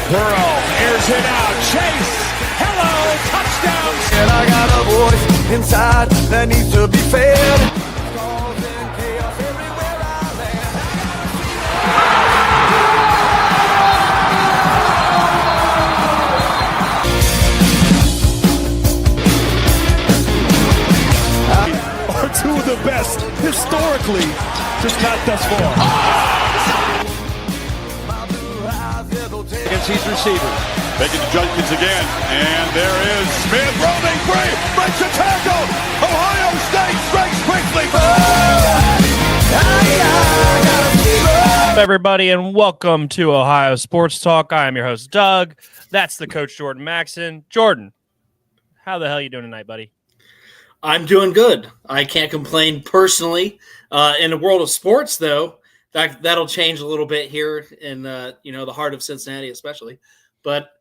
Burrow airs it out. Chase. Hello. Touchdown. And I got a voice inside that needs to be fed. Are two of the best historically, just not thus far. Against these receivers. Making the judgments again, and there is Smith roaming free, breaks a tackle. Ohio State strikes quickly. Hey everybody, and welcome to Ohio Sports Talk. I am your host, Doug. That's the coach, Jordan Maxson. Jordan, how the hell are you doing tonight, buddy? I'm doing good. I can't complain personally. In the world of sports, though, that'll change a little bit here in the heart of Cincinnati, especially. But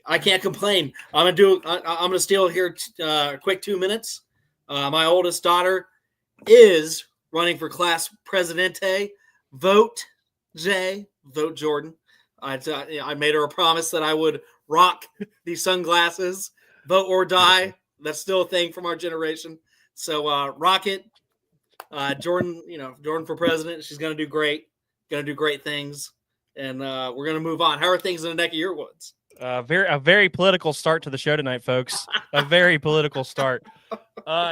I can't complain. I'm gonna steal here a quick 2 minutes. My oldest daughter is running for class presidente. Vote Jay. Vote Jordan. I made her a promise that I would rock these sunglasses. Vote or die. That's still a thing from our generation. So rock it. Jordan, Jordan for president. She's gonna do great. Gonna do great things. And we're gonna move on. How are things in the neck of your woods? A very political start to the show tonight, folks. A very political start.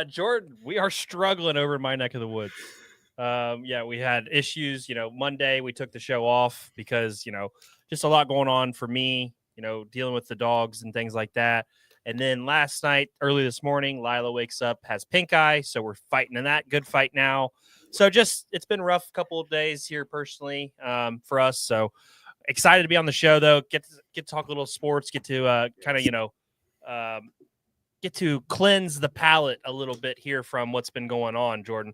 Jordan, we are struggling over in my neck of the woods. We had issues. Monday we took the show off because, just a lot going on for me, dealing with the dogs and things like that. And then last night, early this morning, Lila wakes up, has pink eye. So we're fighting in that. Good fight now. So it's been a rough couple of days here personally for us. So excited to be on the show, though. Get to talk a little sports, get to get to cleanse the palate a little bit here from what's been going on, Jordan.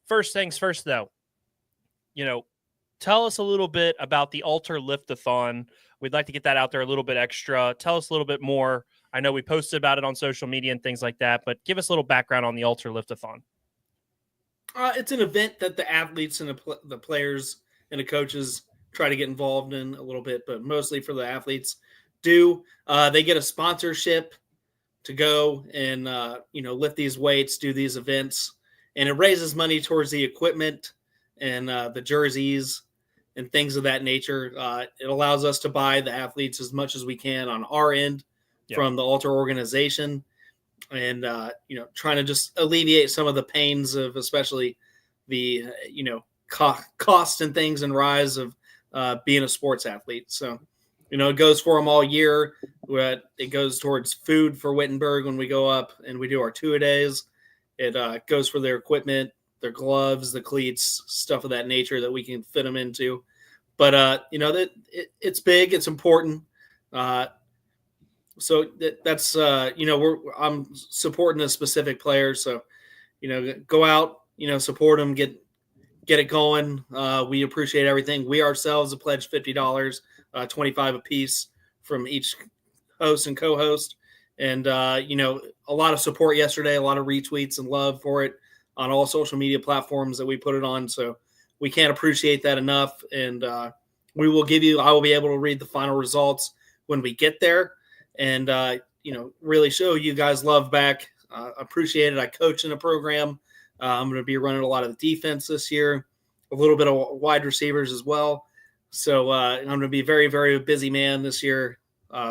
First things first, though, tell us a little bit about the Altar Lift-a-thon. We'd like to get that out there a little bit extra. Tell us a little bit more. I know we posted about it on social media and things like that, but give us a little background on the Altar Lift-a-thon. It's an event that the athletes and the players and the coaches try to get involved in a little bit, but mostly for the athletes do. They get a sponsorship to go and, lift these weights, do these events, and it raises money towards the equipment and the jerseys and things of that nature. It allows us to buy the athletes as much as we can on our end from the Altar organization and, trying to just alleviate some of the pains of especially the, cost and things and rise of being a sports athlete. So, it goes for them all year. It goes towards food for Wittenberg when we go up and we do our two-a-days. It goes for their equipment, their gloves, the cleats, stuff of that nature that we can fit them into. But, it's big. It's important. So that's, I'm supporting a specific player. So, go out, support them, get it going. We appreciate everything. We ourselves have pledged $50, $25 a piece from each host and co-host. And, a lot of support yesterday, a lot of retweets and love for it on all social media platforms that we put it on. So we can't appreciate that enough. And I will be able to read the final results when we get there and, really show you guys love back. Appreciate it. I coach in a program. I'm going to be running a lot of the defense this year, a little bit of wide receivers as well. So I'm going to be a very, very busy man this year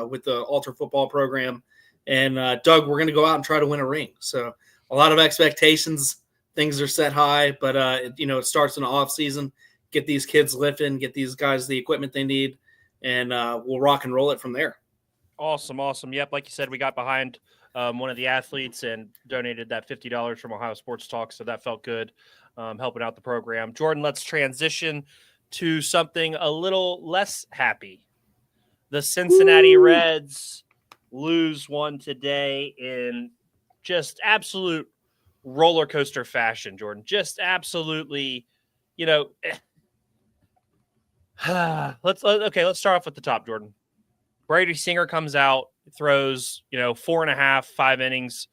with the Altar football program. And Doug, we're going to go out and try to win a ring. So a lot of expectations, things are set high, but it starts in the off season. Get these kids lifting, get these guys the equipment they need, and we'll rock and roll it from there. Awesome. Yep, like you said, we got behind one of the athletes and donated that $50 from Ohio Sports Talk, so that felt good, helping out the program. Jordan, let's transition to something a little less happy. The Cincinnati Reds lose one today in just absolute roller coaster fashion, Jordan. Just absolutely, let's start off with the top, Jordan. Brady Singer comes out, throws, 4.5, 5 innings,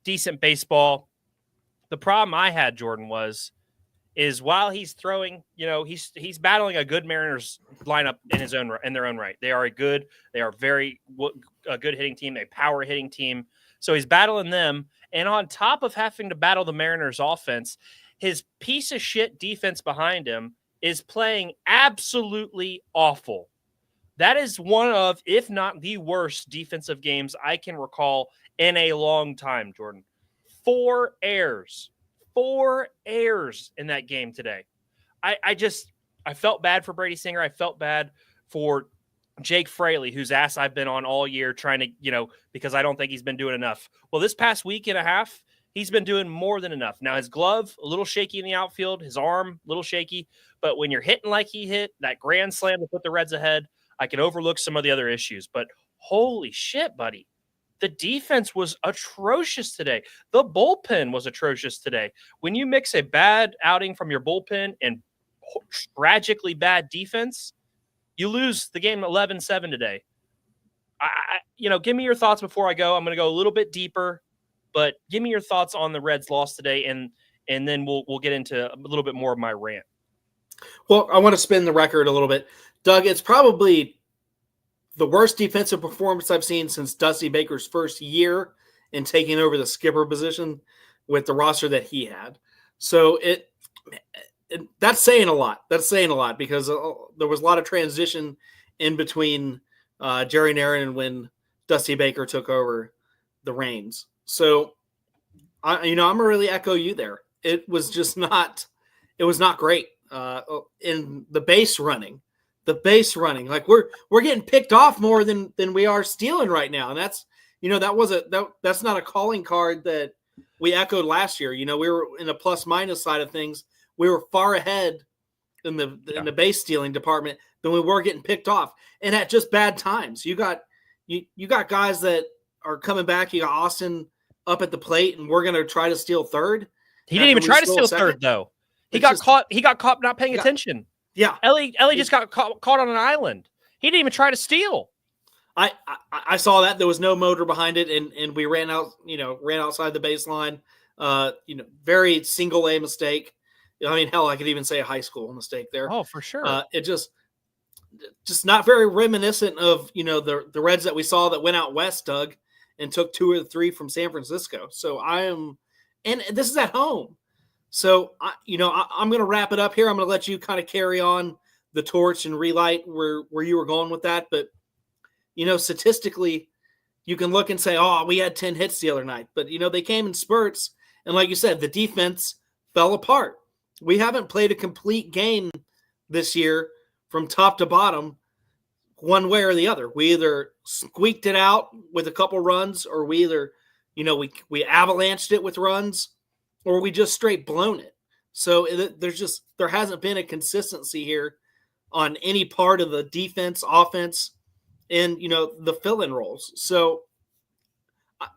decent baseball. The problem I had, Jordan, was is while he's throwing, he's battling a good Mariners lineup in their own right. They are a good hitting team, a power hitting team. So he's battling them, and on top of having to battle the Mariners offense, his piece of shit defense behind him is playing absolutely awful. That is one of, if not the worst defensive games I can recall in a long time, Jordan. 4 errors in that game today. I felt bad for Brady Singer. I felt bad for Jake Fraley, whose ass I've been on all year trying to, because I don't think he's been doing enough. Well, this past week and a half, he's been doing more than enough. Now, his glove, a little shaky in the outfield, his arm, a little shaky. But when you're hitting like he hit, that grand slam to put the Reds ahead, I can overlook some of the other issues. But holy shit, buddy. The defense was atrocious today. The bullpen was atrocious today. When you mix a bad outing from your bullpen and tragically bad defense, you lose the game 11-7 today. Give me your thoughts before I go. I'm going to go a little bit deeper, but give me your thoughts on the Reds' loss today, and then we'll get into a little bit more of my rant. Well, I want to spin the record a little bit. Doug, it's probably the worst defensive performance I've seen since Dusty Baker's first year in taking over the skipper position with the roster that he had. So that's saying a lot. That's saying a lot because there was a lot of transition in between Jerry Narron and when Dusty Baker took over the reins. So, I'm going to really echo you there. It was just not great. In the base running, like we're getting picked off more than we are stealing right now. And that's, that's not a calling card that we echoed last year. We were in the plus minus side of things. We were far ahead in the base stealing department than we were getting picked off, and at just bad times. You got guys that are coming back. You got Austin up at the plate, and we're going to try to steal third. He didn't even try to steal third, though. He got caught not paying attention. Yeah, Ellie just got caught on an island. He didn't even try to steal. I saw that there was no motor behind it, and we ran outside the baseline. Very single A mistake. I mean, hell, I could even say a high school mistake there. Oh, for sure. It just not very reminiscent of the Reds that we saw that went out west, Doug, and took 2 or 3 from San Francisco. So and this is at home. So I'm going to wrap it up here. I'm going to let you kind of carry on the torch and relight where you were going with that. But statistically, you can look and say, oh, we had 10 hits the other night. But they came in spurts, and like you said, the defense fell apart. We haven't played a complete game this year from top to bottom one way or the other. We either squeaked it out with a couple runs, or we either, we avalanched it with runs, or we just straight blown it. So there hasn't been a consistency here on any part of the defense, offense, and, the fill-in roles. So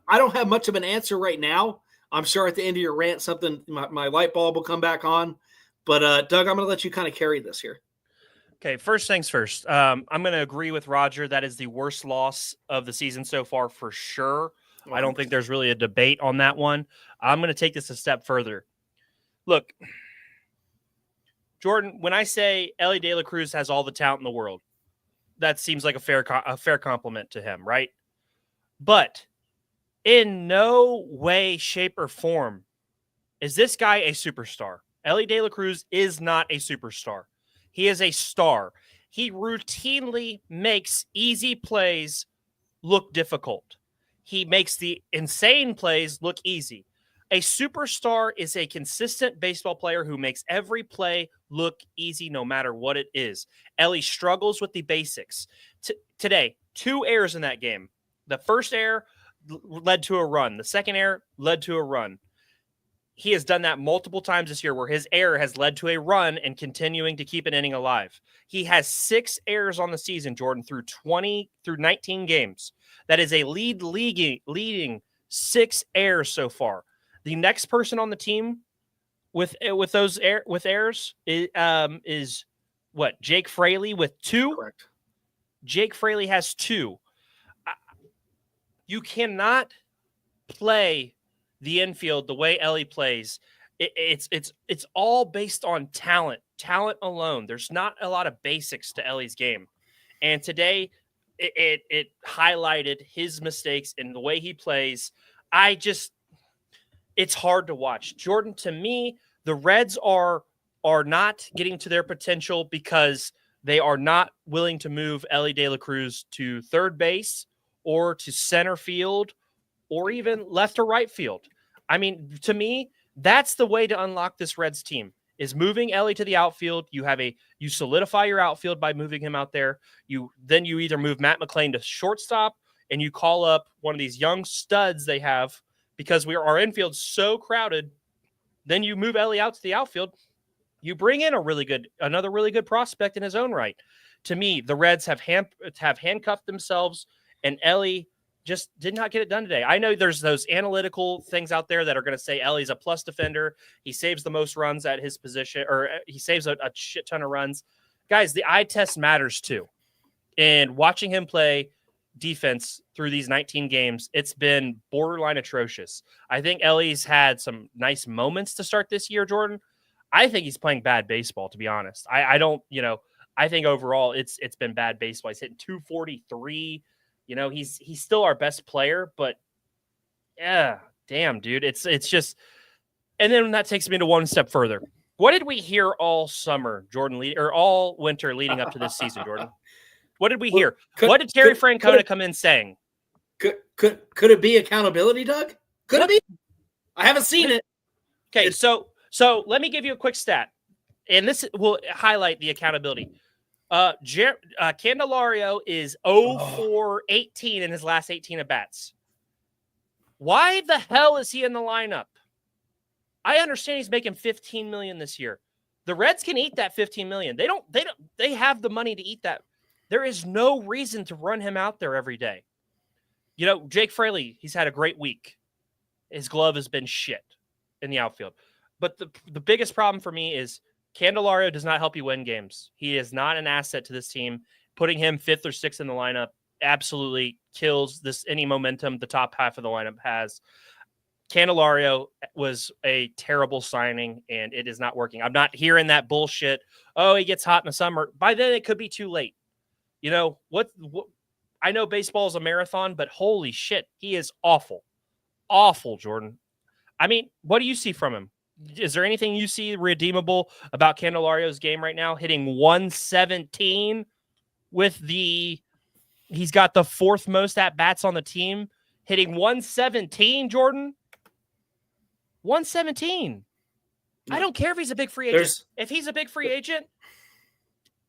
I don't have much of an answer right now. I'm sure at the end of your rant, my light bulb will come back on. But, Doug, I'm going to let you kind of carry this here. Okay, first things first. I'm going to agree with Roger. That is the worst loss of the season so far for sure. I don't think there's really a debate on that one. I'm going to take this a step further. Look, Jordan, when I say Ellie De La Cruz has all the talent in the world, that seems like a fair compliment to him, right? But in no way, shape, or form is this guy a superstar. Ellie De La Cruz is not a superstar. He is a star. He routinely makes easy plays look difficult. He makes the insane plays look easy. A superstar is a consistent baseball player who makes every play look easy no matter what it is. Ellie struggles with the basics. Today, 2 errors in that game. The first error led to a run. The second error led to a run. He has done that multiple times this year where his error has led to a run and continuing to keep an inning alive. He has 6 errors on the season, Jordan, through 19 games. That is a leading 6 errors so far. The next person on the team with errors is what? Jake Fraley with 2. Correct. Jake Fraley has 2. You cannot play the infield the way Ellie plays It's all based on talent alone. There's not a lot of basics to Ellie's game, and today it highlighted his mistakes in the way he plays. It's hard to watch. Jordan, to me, the Reds are not getting to their potential because they are not willing to move Ellie De La Cruz to third base or to center field or even left or right field. I mean, to me, that's the way to unlock this Reds team is moving Ellie to the outfield. You solidify your outfield by moving him out there. Then you either move Matt McClain to shortstop and you call up one of these young studs they have because our infield so crowded. Then you move Ellie out to the outfield. You bring in another really good prospect in his own right. To me, the Reds have handcuffed themselves, and Ellie just did not get it done today. I know there's those analytical things out there that are going to say Ellie's a plus defender. He saves the most runs at his position, or he saves a shit ton of runs. Guys, the eye test matters too. And watching him play defense through these 19 games, it's been borderline atrocious. I think Ellie's had some nice moments to start this year, Jordan. I think he's playing bad baseball, to be honest. I don't, I think overall it's been bad baseball. He's hitting 243. He's still our best player, but yeah, damn, dude. It's just, and then that takes me to one step further. What did we hear all summer, Jordan, or all winter leading up to this season, Jordan? What did we hear? What did Terry Francona come in saying? Could it be accountability, Doug? Could it be? I haven't seen it. Okay, so let me give you a quick stat, and this will highlight the accountability. Candelario is 0 for 18 in his last 18 at bats. Why the hell is he in the lineup? I understand he's making $15 million this year. The Reds can eat that $15 million. They have the money to eat that. There is no reason to run him out there every day. Jake Fraley, he's had a great week. His glove has been shit in the outfield. But the biggest problem for me is Candelario does not help you win games. He is not an asset to this team. Putting him 5th or 6th in the lineup absolutely kills any momentum the top half of the lineup has. Candelario was a terrible signing, and it is not working. I'm not hearing that bullshit. Oh, he gets hot in the summer. By then, it could be too late. What I know baseball is a marathon, but holy shit, he is awful. Awful, Jordan. I mean, what do you see from him? Is there anything you see redeemable about Candelario's game right now? Hitting 117 he's got the 4th most at bats on the team. Hitting 117, Jordan. 117. No. I don't care if he's a big free agent. If he's a big free agent,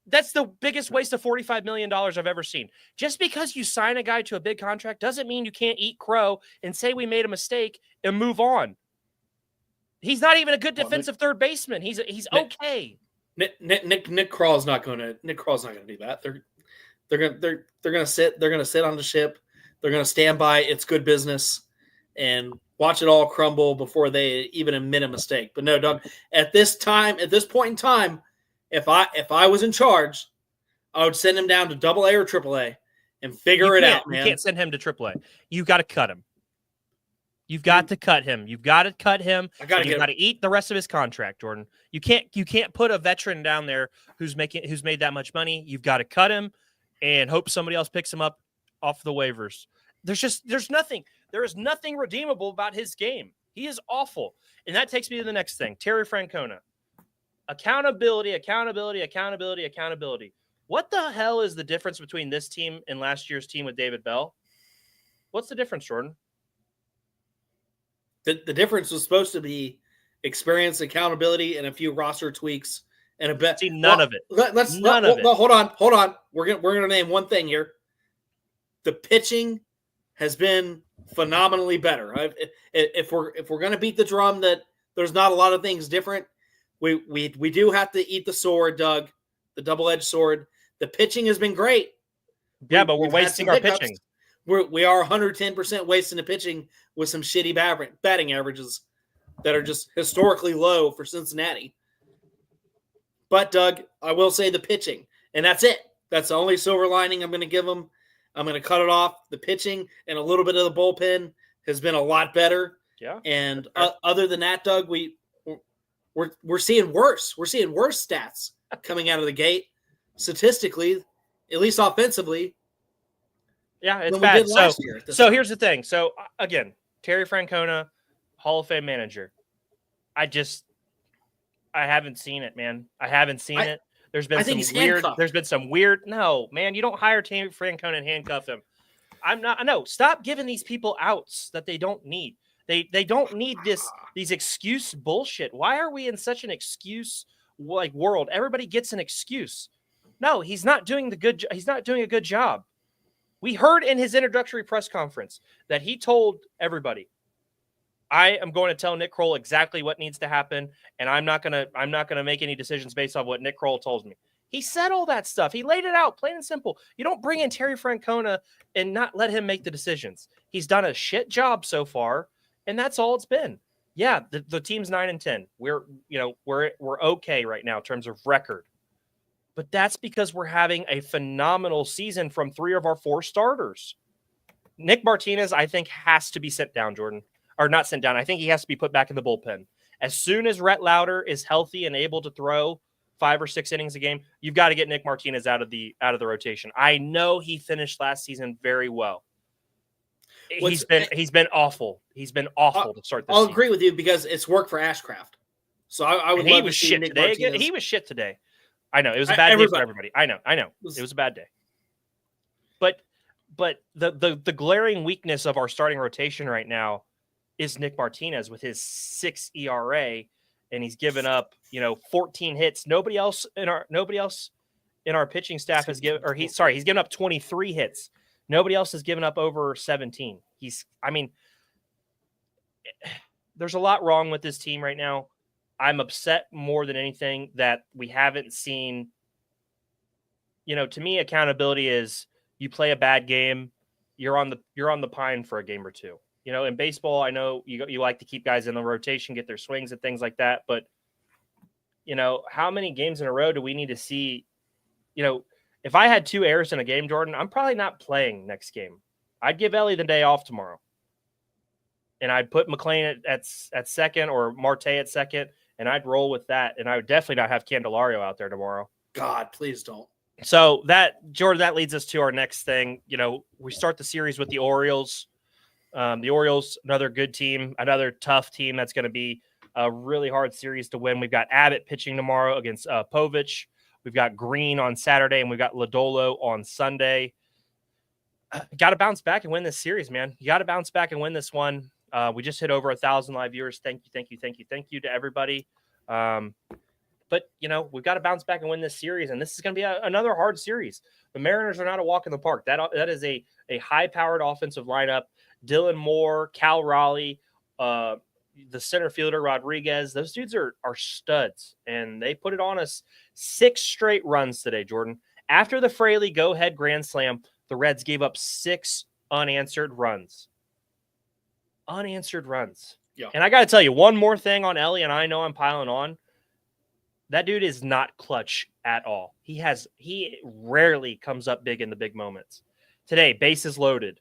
that's the biggest waste of $45 million I've ever seen. Just because you sign a guy to a big contract doesn't mean you can't eat crow and say we made a mistake and move on. He's not even a good defensive third baseman. He's okay. Nick Kral's not going to do that. They're going to sit on the ship. They're going to stand by it's good business and watch it all crumble before they even admit a mistake. But no, Doug, at this point in time, if I was in charge, I would send him down to AA or AAA and figure it out, man. You can't send him to AAA. You got to cut him. You've got to cut him. You've got to cut him. You've got to eat the rest of his contract, Jordan. You can't put a veteran down there who's made that much money. You've got to cut him and hope somebody else picks him up off the waivers. There is nothing redeemable about his game. He is awful. And that takes me to the next thing. Terry Francona. Accountability. What the hell is the difference between this team and last year's team with David Bell? What's the difference, Jordan? The difference was supposed to be experience, accountability, and a few roster tweaks and a bet. See, none of it. Hold on. We're gonna name one thing here. The pitching has been phenomenally better. If we're gonna beat the drum that there's not a lot of things different, we do have to eat the sword, Doug, the double-edged sword. The pitching has been great. Yeah, but we're wasting our pitching. We are 110% wasting the pitching with some shitty batting averages that are just historically low for Cincinnati. But, Doug, I will say the pitching, and that's it. That's the only silver lining I'm going to give them. I'm going to cut it off. The pitching and a little bit of the bullpen has been a lot better. Yeah. And other than that, Doug, we're seeing worse. We're seeing worse stats coming out of the gate, statistically, at least offensively. Yeah, it's than we bad. did last year at this So time. here's the thing. So again, Terry Francona, Hall of Fame manager. I haven't seen it, man. I haven't seen it. There's been some weird. There's been some weird. No, man, you don't hire Terry Francona and handcuff him. I'm not. No, stop giving these people outs that they don't need. They don't need these excuse bullshit. Why are we in such an excuse world? Everybody gets an excuse. No, he's not doing he's not doing a good job. We heard in his introductory press conference that he told everybody, I am going to tell Nick Kroll exactly what needs to happen, and I'm not gonna make any decisions based on what Nick Kroll tells me. He said all that stuff. He laid it out, plain and simple. You don't bring in Terry Francona and not let him make the decisions. He's done a shit job so far, and that's all it's been. Yeah, the team's 9-10. We're okay right now in terms of record. But that's because we're having a phenomenal season from 3 of our 4 starters. Nick Martinez, I think, has to be sent down, Jordan. Or not sent down. I think he has to be put back in the bullpen. As soon as Rhett Lauder is healthy and able to throw 5 or 6 innings a game, you've got to get Nick Martinez out of the rotation. I know he finished last season very well. He's been awful. He's been awful to start this season. I'll agree with you because it's worked for Ashcraft. So I would love to see Nick Martinez. He was shit today. I know. It was a bad day for everybody. I know. It was a bad day. But the glaring weakness of our starting rotation right now is Nick Martinez with his 6 ERA, and he's given up, 14 hits. Nobody else in our pitching staff has given, he's given up 23 hits. Nobody else has given up over 17. There's a lot wrong with this team right now. I'm upset more than anything that we haven't seen. To me, accountability is you play a bad game, you're on the pine for a game or two. In baseball, I know you like to keep guys in the rotation, get their swings and things like that. But, how many games in a row do we need to see? If I had 2 errors in a game, Jordan, I'm probably not playing next game. I'd give Ellie the day off tomorrow. And I'd put McLean at second or Marte at second, and I'd roll with that. And I would definitely not have Candelario out there tomorrow. God, please don't. So Jordan, that leads us to our next thing. We start the series with the Orioles. The Orioles, another good team, another tough team. That's going to be a really hard series to win. We've got Abbott pitching tomorrow against Povich. We've got Green on Saturday, and we've got Lodolo on Sunday. Got to bounce back and win this series, man. You got to bounce back and win this one. We just hit over 1,000 live viewers. Thank you to everybody. But, we've got to bounce back and win this series, and this is going to be another hard series. The Mariners are not a walk in the park. That is a high-powered offensive lineup. Dylan Moore, Cal Raleigh, the center fielder, Rodriguez. Those dudes are studs, and they put it on us 6 straight runs today, Jordan. After the Fraley go-ahead grand slam, the Reds gave up 6 unanswered runs. Yeah. And I got to tell you, one more thing on Ellie, and I know I'm piling on. That dude is not clutch at all. He rarely comes up big in the big moments. Today, bases loaded,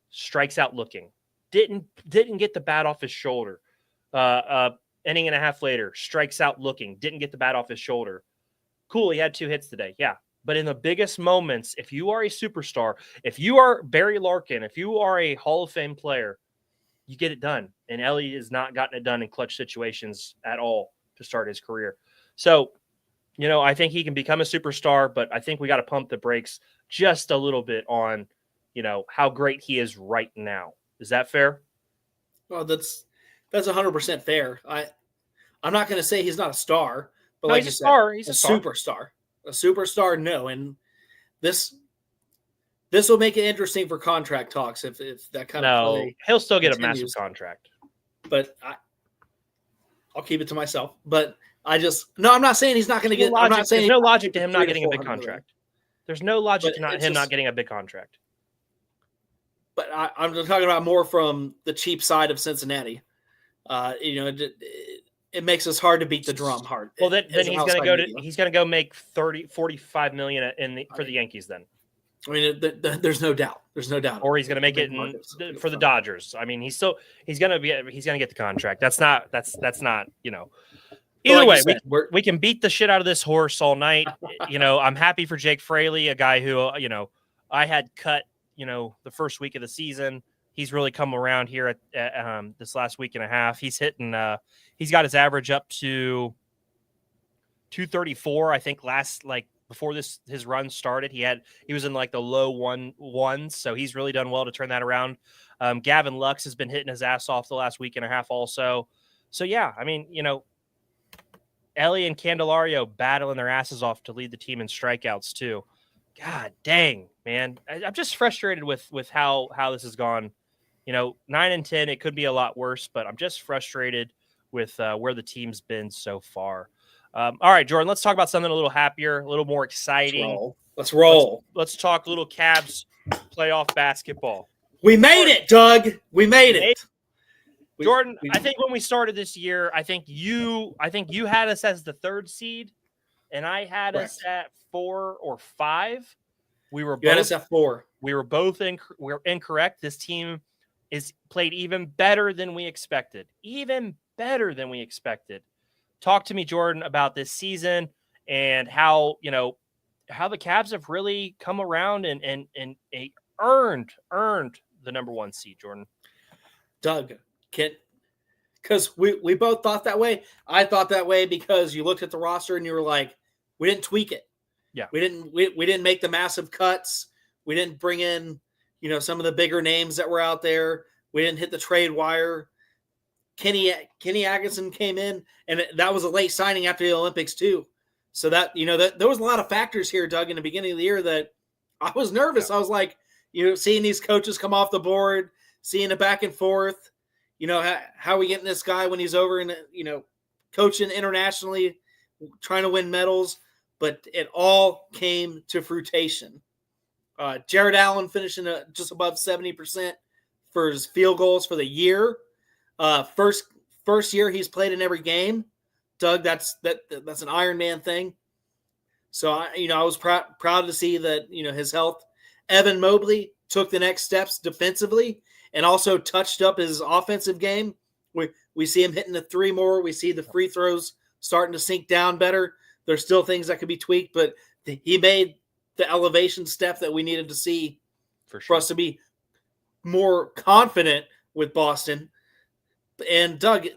strikes out looking. Didn't get the bat off his shoulder. Inning and a half later, strikes out looking. Didn't get the bat off his shoulder. Cool, he had 2 hits today. Yeah. But in the biggest moments, if you are a superstar, if you are Barry Larkin, if you are a Hall of Fame player, you get it done. And Ellie has not gotten it done in clutch situations at all to start his career. So, I think he can become a superstar, but I think we got to pump the brakes just a little bit on, how great he is right now. Is that fair? Well, that's 100% fair. I'm not going to say he's not a star, but no, like he's a star. He's a superstar. A superstar, no. And this will make it interesting for contract talks if that kind of play he'll still get continues. a massive contract. But I'll keep it to myself. But I'm not saying he's not going to get. I'm not saying there's no logic to him not getting a big contract. There's no logic to him not getting a big contract. But I'm talking about more from the cheap side of Cincinnati. It makes us hard to beat the drum hard. Well, then he's going to go make 45 million for the Yankees then. I mean, there's no doubt. There's no doubt. Or he's going to make it for the Dodgers. I mean, he's going to get the contract. That's not. Either like you way, said, we can beat the shit out of this horse all night. I'm happy for Jake Fraley, a guy who, I had cut, the first week of the season. He's really come around here at this last week and a half. He's hitting, he's got his average up to 234. I think before his run started, he was in like the low ones. So he's really done well to turn that around. Gavin Lux has been hitting his ass off the last week and a half also. So yeah, I mean, Ellie and Candelario battling their asses off to lead the team in strikeouts too. God dang, man. I'm just frustrated with how this has gone. 9-10, it could be a lot worse, but I'm just frustrated with where the team's been so far. All right, Jordan, let's talk about something a little happier, a little more exciting. Let's roll. Let's talk little Cavs playoff basketball. We made it, Doug. We made it. Jordan, I think when we started this year, I think you had us as the 3rd seed, and I had us at 4 or 5. We were both us at 4. We were both incorrect. This team is played even better than we expected. Even better than we expected. Talk to me, Jordan, about this season and how the Cavs have really come around and earned the number 1 seed, Jordan. Doug, because we both thought that way. I thought that way because you looked at the roster and you were like, we didn't tweak it. Yeah. We didn't make the massive cuts. We didn't bring in, some of the bigger names that were out there. We didn't hit the trade wire. Kenny Atkinson came in, and that was a late signing after the Olympics too. So that, that there was a lot of factors here, Doug, in the beginning of the year that I was nervous. Yeah. I was like, seeing these coaches come off the board, seeing it back and forth, how are we getting this guy when he's over and, coaching internationally, trying to win medals, but it all came to fruition. Jared Allen finishing just above 70% for his field goals for the year. First year he's played in every game. Doug, that's an Iron Man thing. So I was proud to see that, his health. Evan Mobley took the next steps defensively and also touched up his offensive game. We see him hitting the 3 more. We see the free throws starting to sink down better. There's still things that could be tweaked, but he made the elevation step that we needed to see for us to be more confident with Boston. And Doug,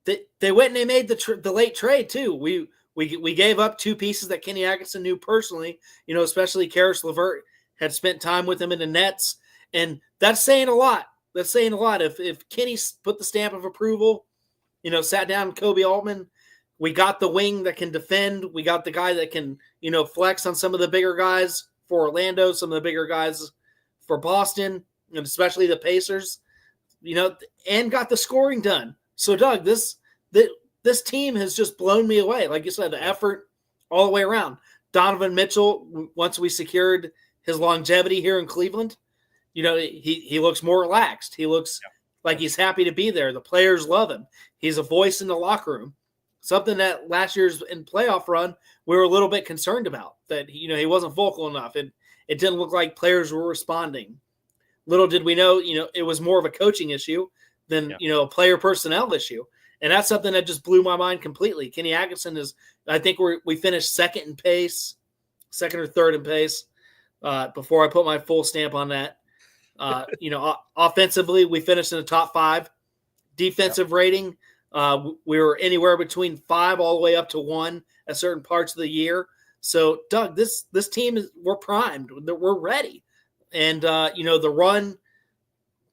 they went and they made the late trade too. We gave up 2 pieces that Kenny Atkinson knew personally, especially Karis LeVert had spent time with him in the Nets. And that's saying a lot. If Kenny put the stamp of approval, sat down with Kobe Altman, we got the wing that can defend. We got the guy that can, flex on some of the bigger guys for Orlando, some of the bigger guys for Boston, and especially the Pacers, and got the scoring done. So, Doug, this team has just blown me away. Like you said, the effort all the way around. Donovan Mitchell, once we secured his longevity here in Cleveland, he looks more relaxed. He looks like he's happy to be there. The players love him. He's a voice in the locker room. Something that last year's in playoff run, we were a little bit concerned about, that, he wasn't vocal enough. It didn't look like players were responding. Little did we know, it was more of a coaching issue than, a player personnel issue. And that's something that just blew my mind completely. Kenny Atkinson I think we finished second or third in pace before I put my full stamp on that. Offensively, we finished in the top 5. Defensive rating, we were anywhere between 5 all the way up to 1 at certain parts of the year. So, Doug, this team we're primed. We're ready. And, the run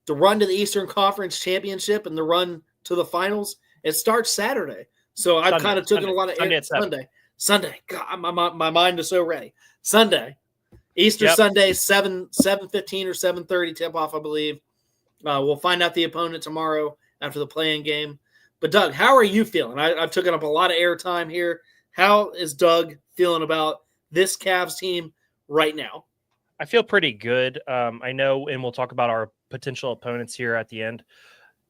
to the Eastern Conference Championship and the run to the finals, it starts Saturday. So I kind of took in a lot of Sunday. God, my mind is so ready. Sunday. Easter Sunday, 7:15 or 7:30 tip-off, I believe. We'll find out the opponent tomorrow after the play-in game. But, Doug, how are you feeling? I've taken up a lot of airtime here. How is Doug feeling about this Cavs team right now? I feel pretty good. I know, and we'll talk about our potential opponents here at the end.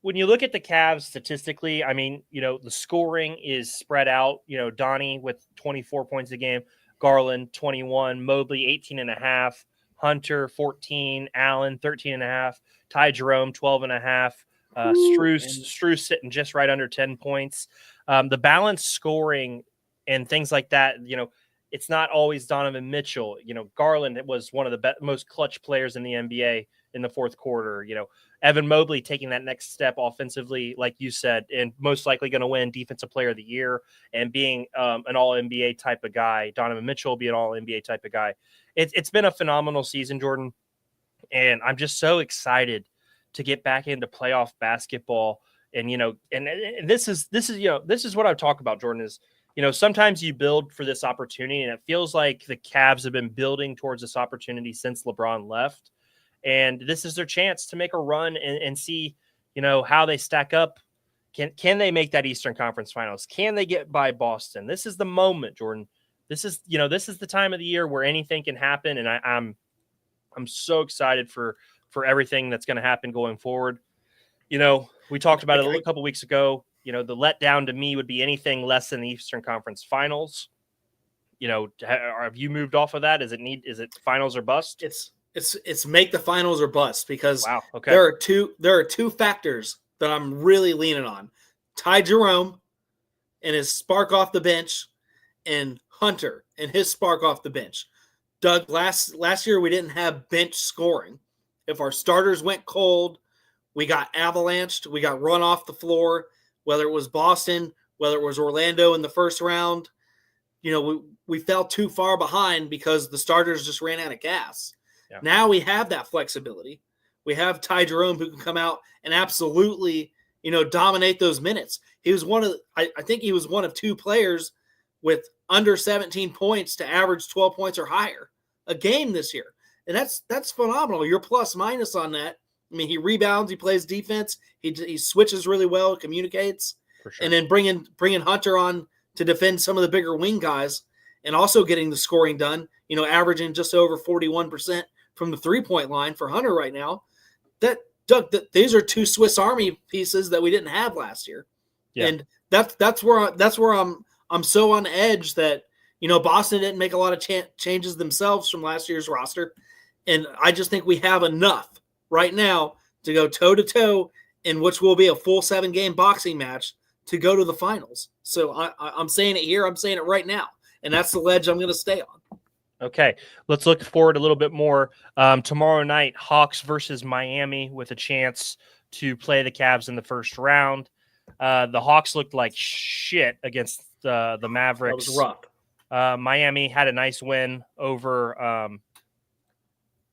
When you look at the Cavs statistically, I mean, the scoring is spread out. Donnie with 24 points a game, Garland 21, Mobley 18.5, Hunter 14, Allen 13.5, Ty Jerome 12.5, Struce sitting just right under 10 points. The balanced scoring and things like that, it's not always Donovan Mitchell. Garland was one of the most clutch players in the NBA in the fourth quarter. Evan Mobley taking that next step offensively, like you said, and most likely going to win Defensive Player of the Year and being an All-NBA type of guy. Donovan Mitchell will be an All-NBA type of guy. It's been a phenomenal season, Jordan, and I'm just so excited to get back into playoff basketball. And this is what I talk about, Jordan, is sometimes you build for this opportunity, and it feels like the Cavs have been building towards this opportunity since LeBron left. And this is their chance to make a run and see, how they stack up. Can they make that Eastern Conference Finals? Can they get by Boston? This is the moment, Jordan. This is the time of the year where anything can happen, and I'm so excited for everything that's going to happen going forward. We talked about it a couple weeks ago. The letdown to me would be anything less than the Eastern Conference Finals. Have you moved off of that? Is it finals or bust? It's make the finals or bust, because wow, okay. there are two factors that I'm really leaning on: Ty Jerome and his spark off the bench, and Hunter and his spark off the bench. Doug, last year we didn't have bench scoring. If our starters went cold, we got avalanched, we got run off the floor, whether it was Boston, whether it was Orlando in the first round. We fell too far behind because the starters just ran out of gas. Yeah. Now we have that flexibility. We have Ty Jerome who can come out and absolutely, dominate those minutes. He was I think he was one of two players with under 17 points to average 12 points or higher a game this year. And that's phenomenal. Your plus minus on that. I mean, he rebounds, he plays defense, he switches really well, communicates. For sure. And then bringing Hunter on to defend some of the bigger wing guys, and also getting the scoring done, averaging just over 41% from the 3-point line for Hunter right now. These are two Swiss Army pieces that we didn't have last year. Yeah. And that's where I'm so on edge that, Boston didn't make a lot of changes themselves from last year's roster. And I just think we have enough right now to go toe-to-toe in which will be a full 7-game boxing match to go to the finals. So I'm saying it here. I'm saying it right now. And that's the ledge I'm going to stay on. Okay, let's look forward a little bit more. Tomorrow night, Hawks versus Miami with a chance to play the Cavs in the first round. The Hawks looked like shit against the Mavericks. That was rough. Miami had a nice win over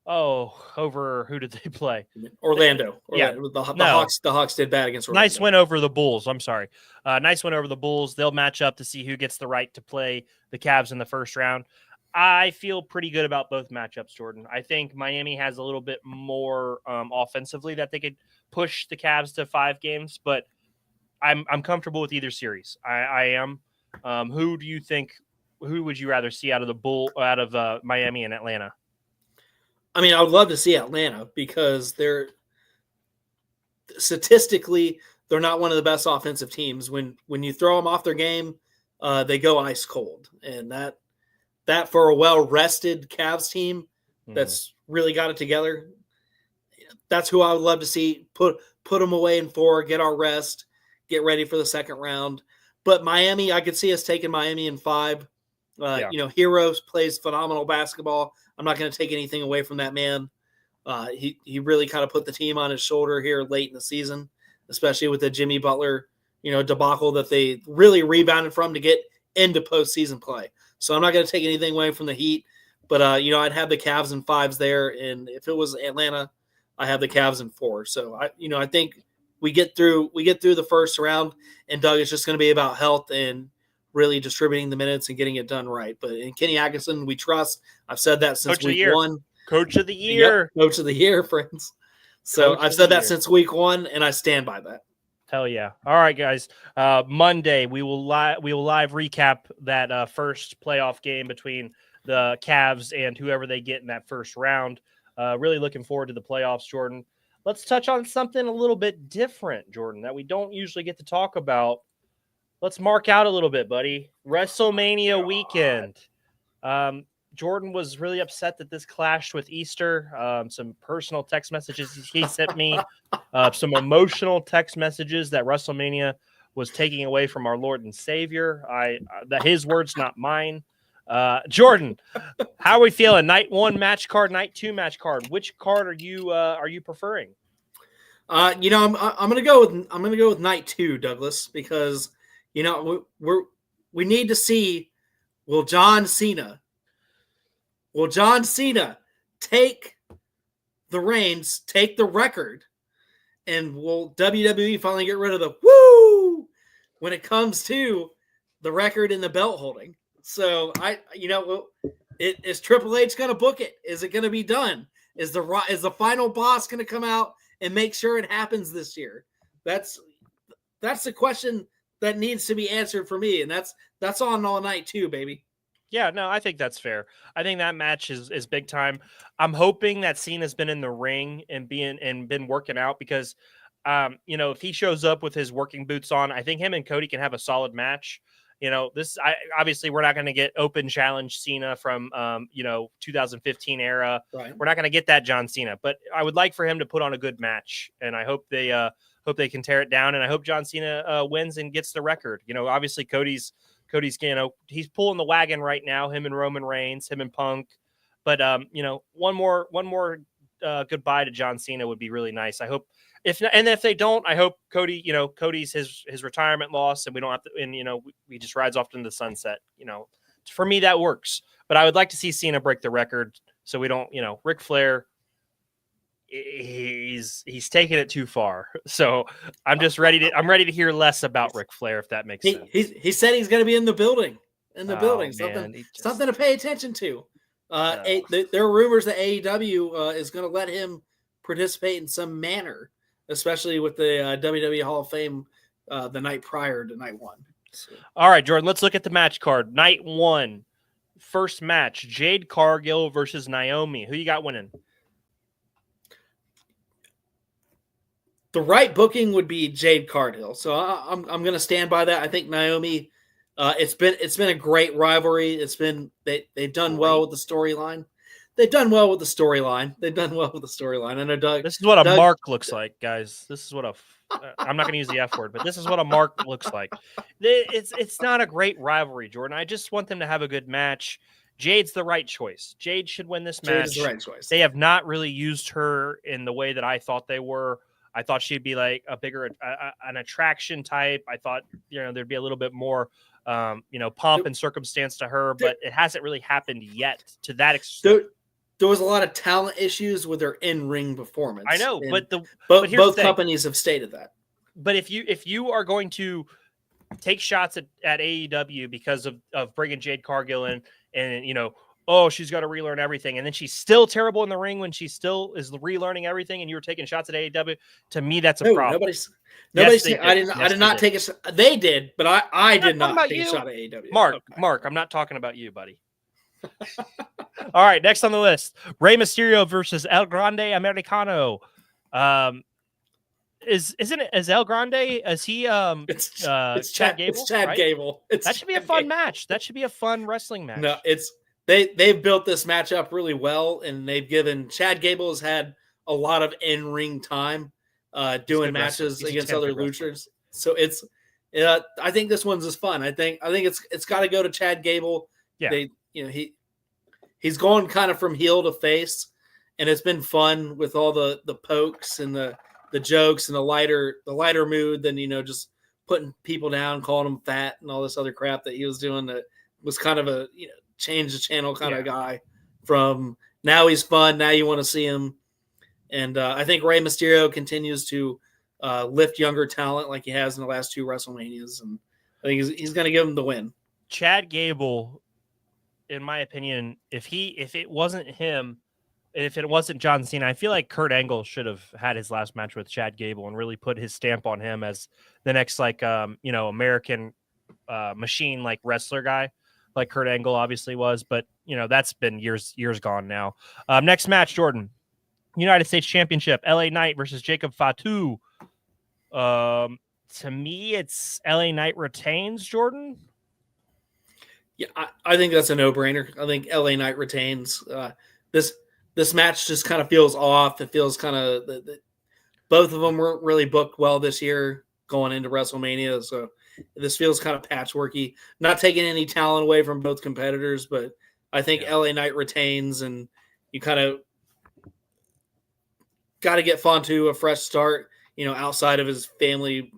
over who did they play? Orlando. Yeah, the Hawks did bad against Orlando. Nice win over the Bulls. I'm sorry. Nice win over the Bulls. They'll match up to see who gets the right to play the Cavs in the first round. I feel pretty good about both matchups, Jordan. I think Miami has a little bit more offensively that they could push the Cavs to 5 games, but I'm comfortable with either series. I am. Who do you think? Who would you rather see out of Miami and Atlanta? I mean, I would love to see Atlanta because statistically they're not one of the best offensive teams. When you throw them off their game, they go ice cold, and that for a well-rested Cavs team that's really got it together, that's who I would love to see put them away in 4, get our rest, get ready for the second round. But Miami, I could see us taking Miami in 5. Hero plays phenomenal basketball. I'm not going to take anything away from that man. He really kind of put the team on his shoulder here late in the season, especially with the Jimmy Butler, debacle that they really rebounded from to get into postseason play. So I'm not going to take anything away from the Heat, but I'd have the Cavs in 5s there, and if it was Atlanta, I have the Cavs in 4. So I think we get through the first round, and Doug, it's just going to be about health and really distributing the minutes and getting it done right. But in Kenny Atkinson, we trust. I've said that since week 1. Coach of the year. Yep, Coach of the year, friends. So I've said that since week 1, and I stand by that. Hell yeah. All right, guys. Monday, we will live recap that first playoff game between the Cavs and whoever they get in that first round. Really looking forward to the playoffs, Jordan. Let's touch on something a little bit different, Jordan, that we don't usually get to talk about. Let's mark out a little bit, buddy. Wrestlemania weekend. Jordan was really upset that this clashed with Easter. Some personal text messages he sent me, some emotional text messages that WrestleMania was taking away from our Lord and Savior. That his words, not mine. Jordan, how are we feeling? Night 1 match card, night 2 match card. Which card are you preferring? I'm gonna go with night 2, Douglas, because we need to see will John Cena take the reins, take the record, and will WWE finally get rid of the woo when it comes to the record and the belt holding? So is Triple H going to book it? Is it going to be done? Is the final boss going to come out and make sure it happens this year? That's the question that needs to be answered for me, and that's on all night too, baby. Yeah, no, I think that's fair. I think that match is big time. I'm hoping that Cena's been in the ring and been working out because, if he shows up with his working boots on, I think him and Cody can have a solid match. Obviously we're not going to get open challenge Cena from 2015 era. Right. We're not going to get that John Cena, but I would like for him to put on a good match, and I hope they can tear it down, and I hope John Cena wins and gets the record. Obviously Cody's he's pulling the wagon right now, him and Roman Reigns, him and Punk. But one more goodbye to John Cena would be really nice. I hope if they don't, I hope Cody's his retirement loss, and we don't have to, and we just rides off into the sunset. For me that works. But I would like to see Cena break the record so we don't, Ric Flair, he's taking it too far. So I'm ready to hear less about Ric Flair, if that makes sense. He said he's going to be in the building. Something to pay attention to. There are rumors that AEW is going to let him participate in some manner, especially with the WWE Hall of Fame the night prior to night 1. So. All right, Jordan, let's look at the match card. Night 1, first match, Jade Cargill versus Naomi. Who you got winning? The right booking would be Jade Cargill, so I'm going to stand by that. I think Naomi. It's been a great rivalry. They've done well with the storyline. I know Doug. This is what a mark looks like, guys. This is what I'm not going to use the F word, but this is what a mark looks like. It's not a great rivalry, Jordan. I just want them to have a good match. Jade's the right choice. Jade should win this match. Jade's the right choice. They have not really used her in the way that I thought they were. I thought she'd be like a bigger an attraction type. I thought there'd be a little bit more pomp and circumstance to her, but it hasn't really happened yet to that extent. There was a lot of talent issues with her in-ring performance. I know, but both companies have stated that. But if you are going to take shots at AEW because of bringing Jade Cargill in, and she's got to relearn everything, and then she's still terrible in the ring when she still is relearning everything, and you're taking shots at AEW, to me that's a problem. I did not take it. They did, but I did not take a shot at AEW. Mark, I'm not talking about you, buddy. All right, next on the list, Rey Mysterio versus El Grande Americano. Isn't it as El Grande? Is he it's Chad Gable? It's Chad right? Gable. That should be a fun match. That should be a fun wrestling match. No, they've built this match up really well, and they've given Chad Gable has had a lot of in-ring time doing matches against other luchadors. So I think this one's is fun. I think it's got to go to Chad Gable. Yeah. He's going kind of from heel to face, and it's been fun with all the pokes and the jokes and the lighter mood than just putting people down, calling them fat and all this other crap that he was doing. That was kind of a change the channel kind of guy. From now he's fun, now you want to see him, and I think Rey Mysterio continues to lift younger talent like he has in the last 2 WrestleManias, and I think he's going to give him the win. Chad Gable, in my opinion, if it wasn't him, and if it wasn't John Cena, I feel like Kurt Angle should have had his last match with Chad Gable and really put his stamp on him as the next American machine wrestler guy, like Kurt Angle obviously was. But that's been years gone now. Next match, Jordan, United States Championship, LA Knight versus Jacob Fatu. To me, it's LA Knight retains, Jordan. Yeah, I think that's a no-brainer. I think LA Knight retains. This match just kind of feels off. It feels kind of both of them weren't really booked well this year going into WrestleMania, so this feels kind of patchworky. Not taking any talent away from both competitors, but I think LA Knight retains, and you kind of got to get Fontu a fresh start. Outside of his family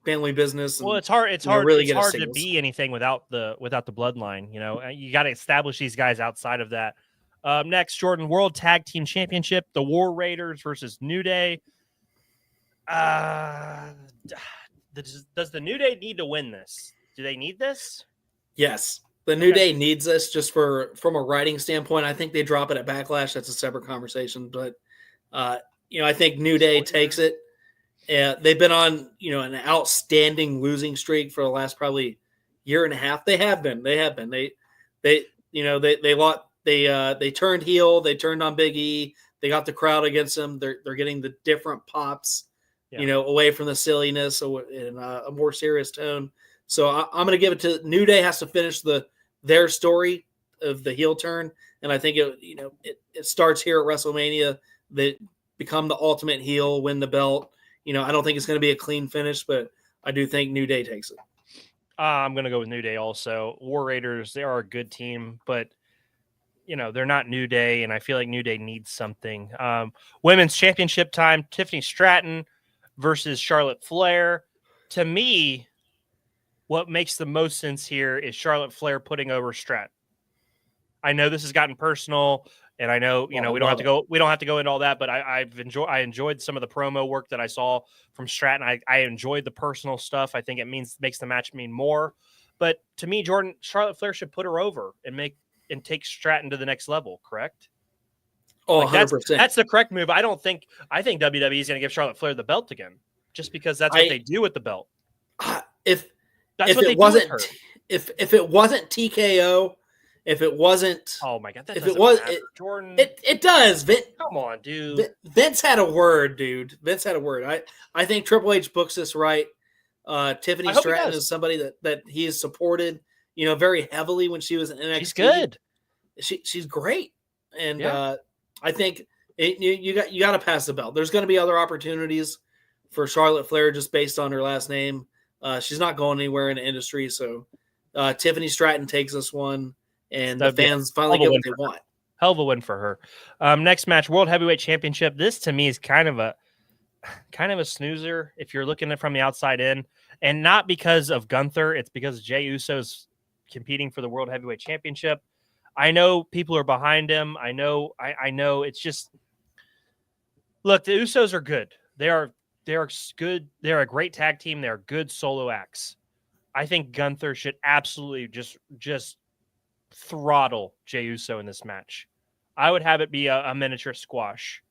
business. And, well, it's hard. It's hard. Really it's hard to be anything without the bloodline. You got to establish these guys outside of that. Next, Jordan, World Tag Team Championship, the War Raiders versus New Day. Does the New Day need to win this? Do they need this? Yes. The New Day needs this just from a writing standpoint. I think they drop it at Backlash. That's a separate conversation. But, I think New Day takes it. They've been on, an outstanding losing streak for the last probably year and a half. They have been. They turned heel. They turned on Big E. They got the crowd against them. They're getting the different pops, away from the silliness and a more serious tone. So I'm going to give it to New Day. Has to finish their story of the heel turn, and I think it starts here at WrestleMania. They become the ultimate heel, win the belt. I don't think it's going to be a clean finish, but I do think New Day takes it. I'm going to go with New Day also. War Raiders, they are a good team, but they're not New Day, and I feel like New Day needs something. Women's Championship time, Tiffany Stratton versus Charlotte Flair. To me, what makes the most sense here is Charlotte Flair putting over Stratton. I know this has gotten personal, and I know we don't have to go into all that, but I enjoyed some of the promo work that I saw from Stratton. I enjoyed the personal stuff. I think it makes the match mean more. But to me, Jordan, Charlotte Flair should put her over and take Stratton to the next level, correct? Oh, 100%. That's the correct move. I think WWE is going to give Charlotte Flair the belt again, just because that's what they do with the belt. If it wasn't TKO, if it wasn't, oh my god, Jordan, it does. Come on, dude. Vince had a word, dude. Vince had a word. I think Triple H books this right. Tiffany Stratton is somebody that he has supported, very heavily when she was in NXT. She's good. She's great, and I think you got to pass the belt. There's going to be other opportunities for Charlotte Flair just based on her last name. She's not going anywhere in the industry, so Tiffany Stratton takes this one, and the fans finally get what they want. Hell of a win for her. Next match, World Heavyweight Championship. This to me is kind of a snoozer if you're looking at it from the outside in, and not because of Gunther. It's because Jey Uso's competing for the World Heavyweight Championship. I know people are behind him. I know. It's just, look, the Usos are good. They are good. They're a great tag team. They're good solo acts. I think Gunther should absolutely just throttle Jey Uso in this match. I would have it be a miniature squash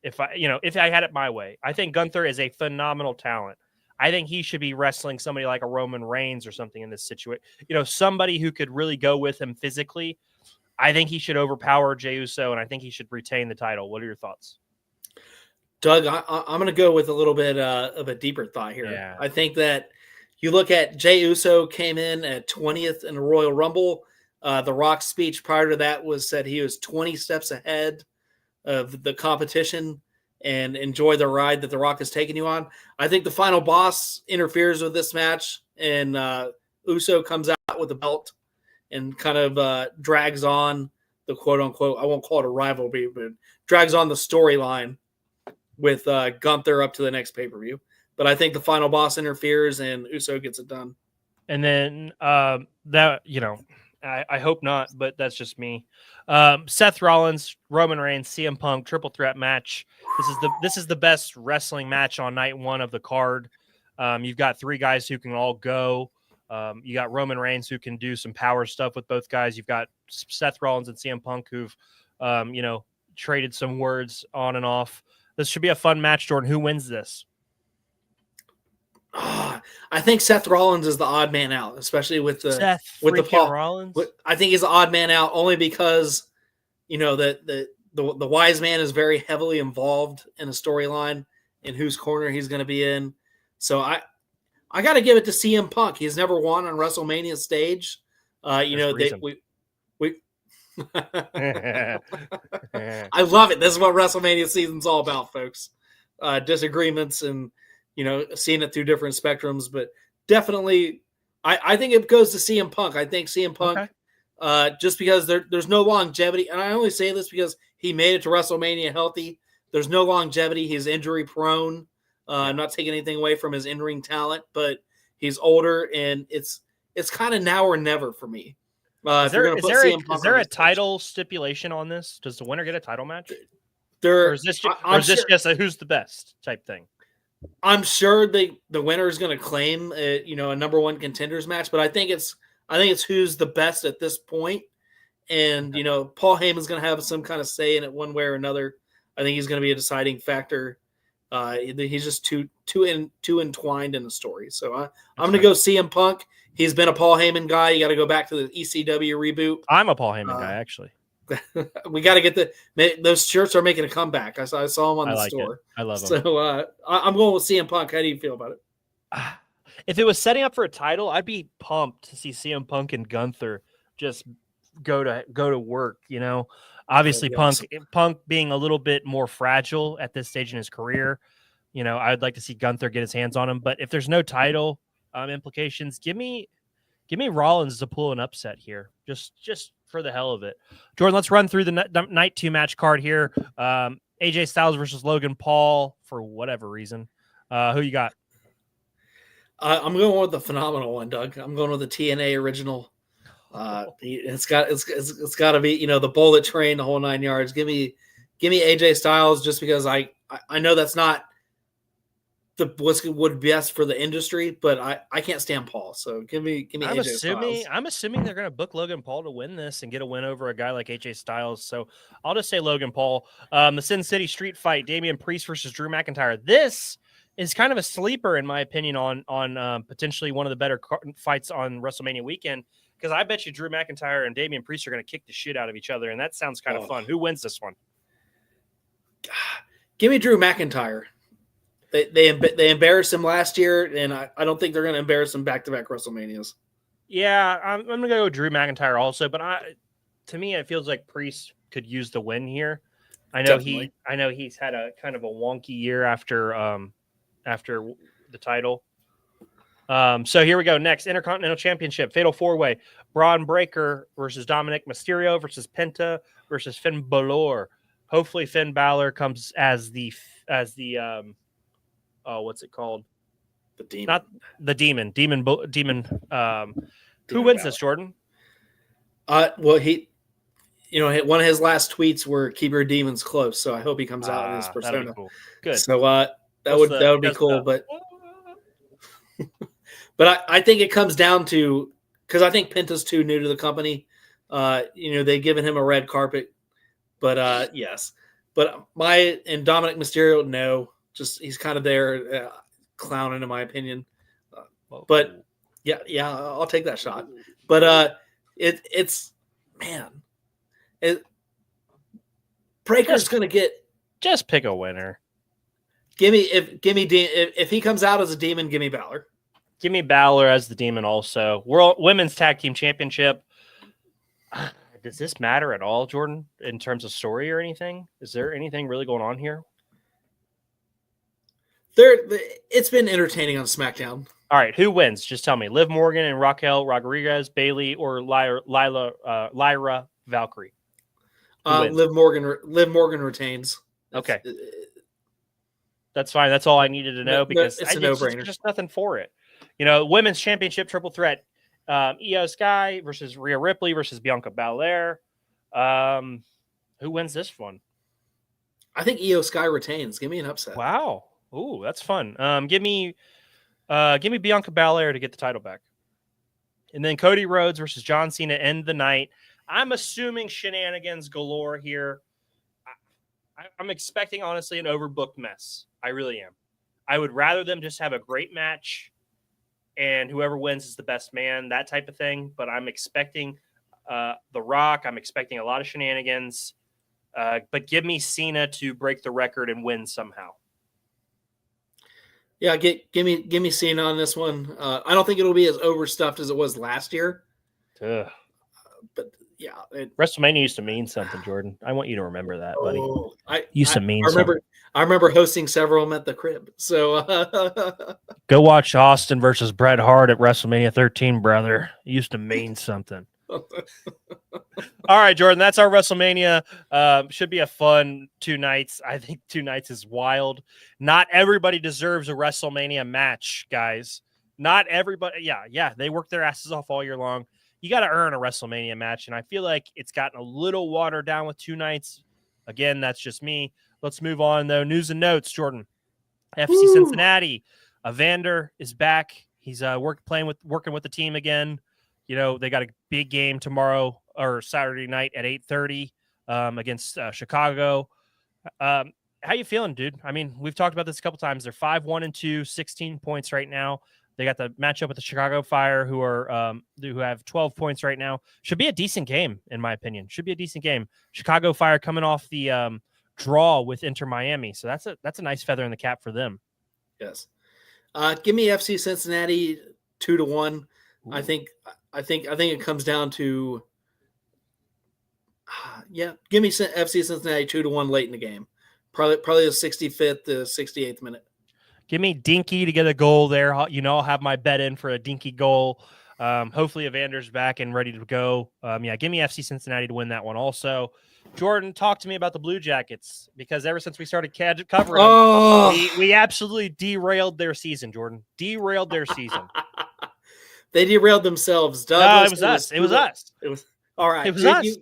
if I had it my way. I think Gunther is a phenomenal talent. I think he should be wrestling somebody like a Roman Reigns or something in this situation. Somebody who could really go with him physically. I think he should overpower Jey Uso, and I think he should retain the title. What are your thoughts? Doug, I'm going to go with a little bit of a deeper thought here. Yeah. I think that you look at Jey Uso came in at 20th in the Royal Rumble. The Rock's speech prior to that said he was 20 steps ahead of the competition and enjoy the ride that The Rock has taken you on. I think the final boss interferes with this match, and Uso comes out with the belt and kind of drags on the quote-unquote, I won't call it a rivalry, but drags on the storyline with Gunther up to the next pay-per-view. But I think the final boss interferes and Uso gets it done. And then I hope not, but that's just me. Seth Rollins, Roman Reigns, CM Punk, triple threat match. This is the best wrestling match on night one of the card. You've got three guys who can all go. You got Roman Reigns who can do some power stuff with both guys. You've got Seth Rollins and CM Punk who've traded some words on and off. This should be a fun match, Jordan. Who wins this? I think Seth Rollins is the odd man out, especially with the Rollins. I think he's the odd man out only because the wise man is very heavily involved in a storyline in whose corner he's going to be in. So I got to give it to CM Punk. He's never won on WrestleMania stage. You know, There's we I love it. This is what WrestleMania season's all about, folks. Disagreements and, you know, seeing it through different spectrums, but definitely I think it goes to CM Punk. I think CM Punk, just because there's no longevity, and I only say this because he made it to WrestleMania healthy. There's no longevity. He's injury prone. I'm not taking anything away from his in-ring talent, but he's older, and it's kind of now or never for me. Is there a title stipulation on this? Does the winner get a title match? Or is this just a who's the best type thing? I'm sure the winner is going to claim a number one contenders match, but I think it's who's the best at this point. And Paul Heyman's going to have some kind of say in it one way or another. I think he's going to be a deciding factor. He's just too entwined in the story. So I'm going to go CM Punk. He's been a Paul Heyman guy. You got to go back to the ECW reboot. I'm a Paul Heyman guy, actually. We got to get those shirts are making a comeback. I saw them on the store. I love them. So I'm going with CM Punk. How do you feel about it? If it was setting up for a title, I'd be pumped to see CM Punk and Gunther just go to work. Obviously Punk being a little bit more fragile at this stage in his career. I'd like to see Gunther get his hands on him. But if there's no title implications, give me Rollins to pull an upset here, just for the hell of it. Jordan, let's run through the night 2 match card here. AJ Styles versus Logan Paul for whatever reason. Who you got? I'm going with the phenomenal one, Doug. I'm going with the TNA original. It's got to be the Bullet Train, the whole 9 yards. Give me AJ Styles, just because I know that's not what's would best for the industry, but I can't stand Paul, so give me AJ Styles. I'm assuming they're going to book Logan Paul to win this and get a win over a guy like AJ Styles, so I'll just say Logan Paul. The Sin City Street Fight, Damian Priest versus Drew McIntyre. This is kind of a sleeper, in my opinion, on potentially one of the better fights on WrestleMania weekend, because I bet you Drew McIntyre and Damian Priest are going to kick the shit out of each other, and that sounds kind of fun. Who wins this one? Give me Drew McIntyre. They embarrassed him last year, and I don't think they're going to embarrass him back-to-back WrestleManias. Yeah, I'm going to go with Drew McIntyre also, but to me, it feels like Priest could use the win here. I know he's had a kind of a wonky year after the title. So here we go. Next, Intercontinental Championship, Fatal 4-Way, Braun Breaker versus Dominic Mysterio versus Penta versus Finn Balor. Hopefully Finn Balor comes as the what's it called? The Demon. Not the Demon. Demon. Who wins Balor. this, Jordan? Well, he one of his last tweets were "Keep your demons close," so I hope he comes out in his persona. That'd be cool. Good. So that would be cool, but I think it comes down to, because I think Penta's too new to the company. They've given him a red carpet, but yes. But Dominic Mysterio, no, just he's kind of there clowning, in my opinion. But yeah, I'll take that shot. But Breaker's going to get. Just pick a winner. If he comes out as a demon, give me Balor. Give me Balor as the Demon also. World Women's Tag Team Championship. Does this matter at all, Jordan, in terms of story or anything? Is there anything really going on here? It's been entertaining on SmackDown. All right, who wins? Just tell me. Liv Morgan and Raquel Rodriguez, Bayley, or Lyra Valkyrie? Liv Morgan retains. Okay. That's fine. That's all I needed to know, because it's a no-brainer. There's just nothing for it. Women's Championship triple threat. Io Sky versus Rhea Ripley versus Bianca Belair. Who wins this one? I think Io Sky retains. Give me an upset. Wow. Ooh, that's fun. Give me Bianca Belair to get the title back. And then Cody Rhodes versus John Cena end the night. I'm assuming shenanigans galore here. I'm expecting, honestly, an overbooked mess. I really am. I would rather them just have a great match and whoever wins is the best man, that type of thing. But I'm expecting The Rock. I'm expecting a lot of shenanigans. But give me Cena to break the record and win somehow. Yeah, give me Cena on this one. I don't think it'll be as overstuffed as it was last year. Ugh. But yeah, WrestleMania used to mean something, Jordan. I want you to remember that, buddy. Used to mean something. I remember hosting several of them at the crib. So Go watch Austin versus Bret Hart at WrestleMania 13, brother. It used to mean something. All right, Jordan, that's our WrestleMania. Should be a fun 2 nights. I think 2 nights is wild. Not everybody deserves a WrestleMania match, guys. Not everybody. Yeah, they work their asses off all year long. You got to earn a WrestleMania match, and I feel like it's gotten a little watered down with 2 nights. Again, that's just me. Let's move on, though. News and notes, Jordan. FC Cincinnati. Evander is back. He's working with the team again. You know, they got a big game tomorrow or Saturday night at 8:30 against Chicago. How you feeling, dude? I mean, we've talked about this a couple times. They're 5-1-2, 16 points right now. They got the matchup with the Chicago Fire, who have 12 points right now. Should be a decent game, in my opinion. Should be a decent game. Chicago Fire coming off the draw with Inter Miami, so that's a nice feather in the cap for them. Yes. Give me FC Cincinnati 2-1. Ooh. I think it comes down to give me FC Cincinnati 2-1 late in the game. Probably the 65th to 68th minute. Give me Dinky to get a goal there. I'll have my bet in for a Dinky goal. Hopefully Evander's back and ready to go. Give me FC Cincinnati to win that one also. Jordan, talk to me about the Blue Jackets, because ever since we started covering them, we absolutely derailed their season, Jordan. Derailed their season. They derailed themselves, Doug. No, it was us. It was all right. It was us.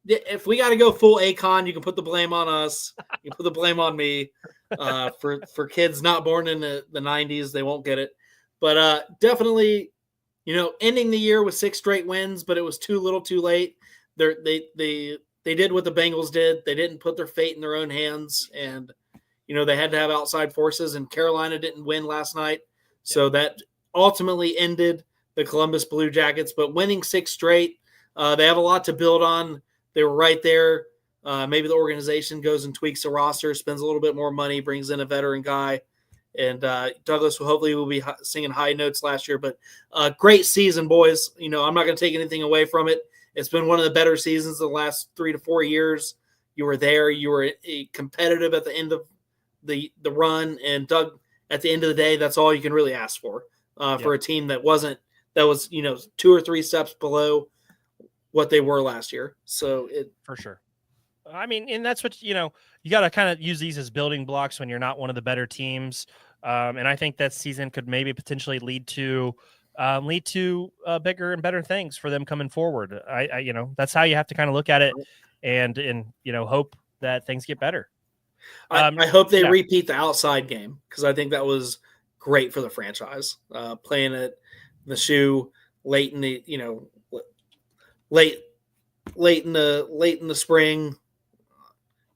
If we got to go full Akon, you can put the blame on us. You can put the blame on me. For kids not born in the 90s, they won't get it. But definitely, ending the year with 6 straight wins, but it was too little too late. They did what the Bengals did. They didn't put their fate in their own hands, and they had to have outside forces, and Carolina didn't win last night. So that ultimately ended the Columbus Blue Jackets, but winning 6 straight, they have a lot to build on. They were right there. Maybe the organization goes and tweaks the roster, spends a little bit more money, brings in a veteran guy. And Douglas will be singing high notes last year. But great season, boys. I'm not going to take anything away from it. It's been one of the better seasons of the last 3 to 4 years. You were there. You were competitive at the end of the run. And, Doug, at the end of the day, that's all you can really ask for a team that was 2 or 3 steps below what they were last year. So for sure. I mean, and that's what, you got to kind of use these as building blocks when you're not one of the better teams. And I think that season could maybe potentially lead to bigger and better things for them coming forward. I that's how you have to kind of look at it and hope that things get better. I hope they repeat the outside game, because I think that was great for the franchise. Playing at the shoe late in the, late in the spring.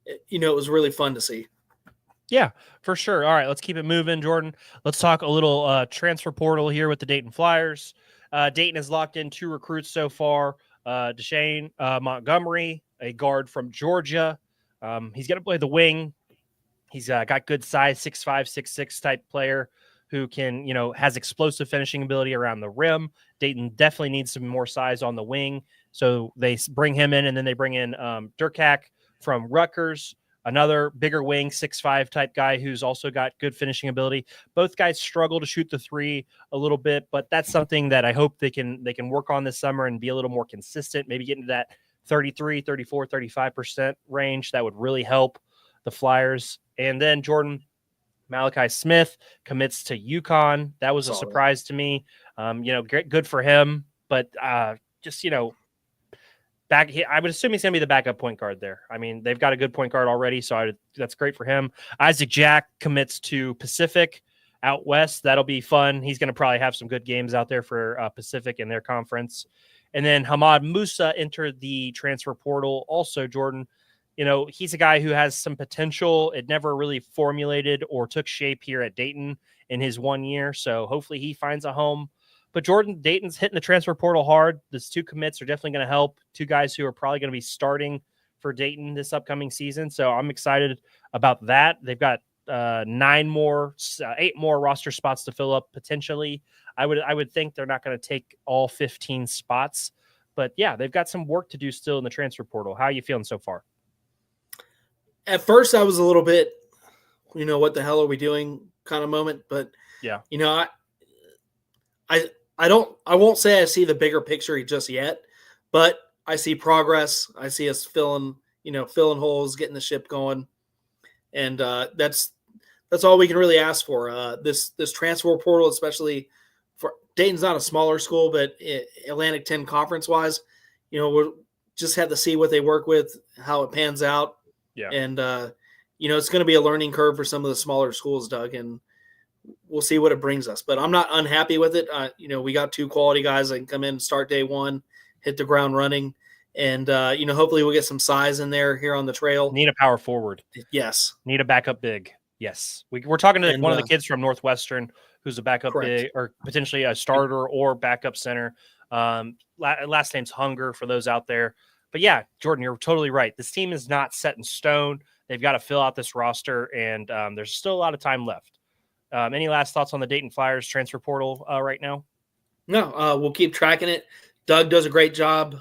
It was really fun to see. Yeah, for sure. All right, let's keep it moving, Jordan. Let's talk a little transfer portal here with the Dayton Flyers. Dayton has locked in 2 recruits so far. Deshane Montgomery, a guard from Georgia. He's going to play the wing. He's got good size, 6'5", 6'6" type player who can, has explosive finishing ability around the rim. Dayton definitely needs some more size on the wing. So they bring him in, and then they bring in Durkak from Rutgers, another bigger wing, 6'5" type guy who's also got good finishing ability. Both guys struggle to shoot the 3 a little bit, but that's something that I hope they can work on this summer and be a little more consistent, maybe get into that 33, 34, 35% range. That would really help the Flyers. And then Jordan, Malachi Smith commits to UConn. That was a surprise to me. Great, good for him, but I would assume he's going to be the backup point guard there. I mean, they've got a good point guard already, so that's great for him. Isaac Jack commits to Pacific out west. That'll be fun. He's going to probably have some good games out there for Pacific in their conference. And then Hamad Musa entered the transfer portal. Also, Jordan, he's a guy who has some potential. It never really formulated or took shape here at Dayton in his 1 year, so hopefully he finds a home. But Jordan, Dayton's hitting the transfer portal hard. These 2 commits are definitely going to help. 2 guys who are probably going to be starting for Dayton this upcoming season. So I'm excited about that. They've got 8 more roster spots to fill up potentially. I would think they're not going to take all 15 spots, But yeah, they've got some work to do still in the transfer portal. How are you feeling so far? At first, I was a little bit, what the hell are we doing kind of moment. But, Yeah. I won't say I see the bigger picture just yet, but I see progress. I see us filling holes, getting the ship going. And that's all we can really ask for. This transfer portal, especially for Dayton's not a smaller school, but Atlantic 10 conference wise, we'll just have to see what they work with, how it pans out. Yeah. And, it's going to be a learning curve for some of the smaller schools, Doug, and we'll see what it brings us. But I'm not unhappy with it. We got 2 quality guys that can come in, start day one, hit the ground running. And, hopefully we'll get some size in there here on the trail. Need a power forward. Yes. Need a backup big. Yes. We're talking to one of the kids from Northwestern who's a backup big or potentially a starter or backup center. Last name's Hunger for those out there. But yeah, Jordan, you're totally right. This team is not set in stone. They've got to fill out this roster, and there's still a lot of time left. Any last thoughts on the Dayton Flyers transfer portal right now? No, we'll keep tracking it. Doug does a great job.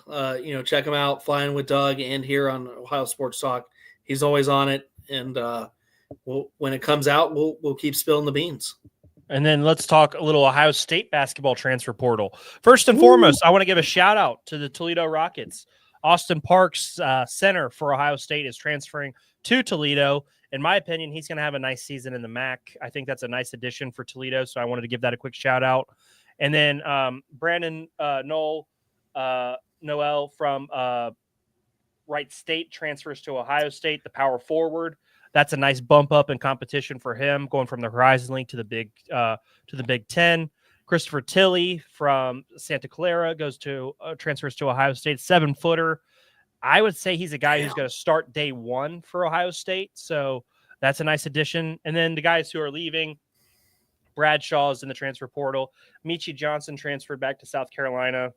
Check him out, Flying with Doug, and here on Ohio Sports Talk. He's always on it, and when it comes out, we'll keep spilling the beans. And then let's talk a little Ohio State basketball transfer portal. First and foremost, I want to give a shout out to the Toledo Rockets. Austin Parks, center for Ohio State, is transferring to Toledo. In my opinion, he's going to have a nice season in the MAC. I think that's a nice addition for Toledo, so I wanted to give that a quick shout out. And then Brandon Noel from Wright State transfers to Ohio State, the power forward. That's a nice bump up in competition for him, going from the Horizon League to the Big Ten. Christopher Tilley from Santa Clara transfers to Ohio State, 7-footer. I would say he's a guy who's going to start day one for Ohio State, so that's a nice addition. And then the guys who are leaving, Bradshaw is in the transfer portal. Michi Johnson transferred back to South Carolina.